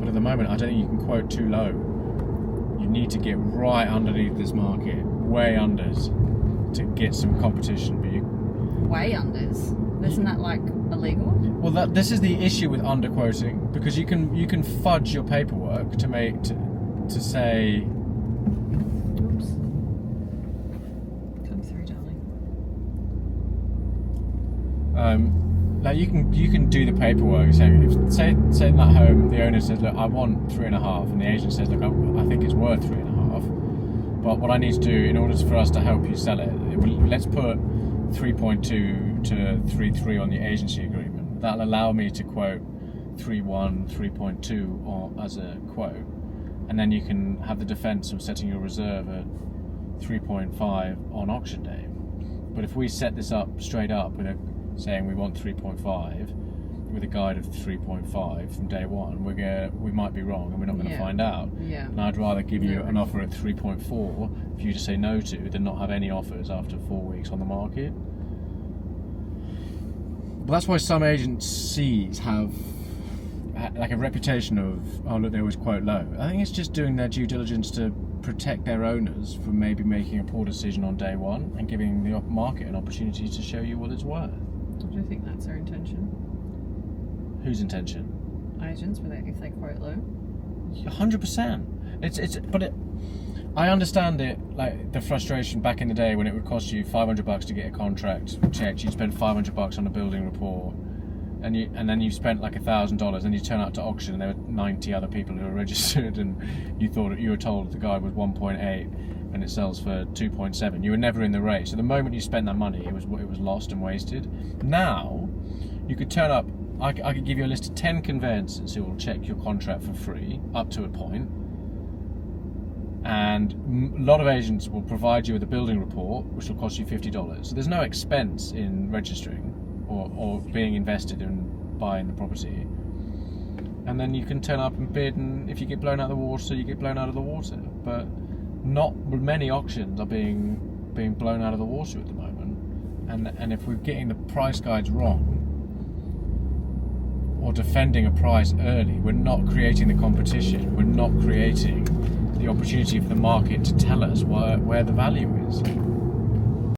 But at the moment, I don't think you can quote too low. You need to get right underneath this market, way unders, to get some competition. But way unders. Isn't that like illegal? Well, this is the issue with underquoting, because you can fudge your paperwork to make to say. Oops. Come through, darling. Like you can do the paperwork. Say in that home, the owner says, look, I want 3.5, and the agent says, look, I think it's worth 3.5. But what I need to do in order for us to help you sell it, let's put 3.2 to 3.3 on the agency agreement. That'll allow me to quote 3.1, 3.2 as a quote, and then you can have the defence of setting your reserve at 3.5 on auction day. But if we set this up straight up with saying we want 3.5 with a guide of 3.5 from day one, we might be wrong and we're not going to find out. Yeah. And I'd rather give you an offer at 3.4 for you to say no to than not have any offers after 4 weeks on the market. But that's why some agencies have like a reputation of, oh look, they always quote low. I think it's just doing their due diligence to protect their owners from maybe making a poor decision on day one and giving the market an opportunity to show you what it's worth. Do you think that's their intention? Whose intention? Agents, if they quote low. 100%. I understand it, like the frustration back in the day when it would cost you $500 to get a contract checked. You'd spend $500 on a building report, and then you spent like $1,000, and you turn out to auction and there were 90 other people who were registered, and you were told the guy was 1.8 and it sells for 2.7. You were never in the race. So the moment you spent that money, it was lost and wasted. Now you could turn up. I could give you a list of 10 conveyancers who will check your contract for free up to a point, and a lot of agents will provide you with a building report which will cost you $50. So there's no expense in registering or being invested in buying the property, and then you can turn up and bid, and if you get blown out of the water, you get blown out of the water. But not many auctions are being blown out of the water at the moment, and if we're getting the price guides wrong or defending a price early, we're not creating the competition, we're not creating the opportunity for the market to tell us where the value is.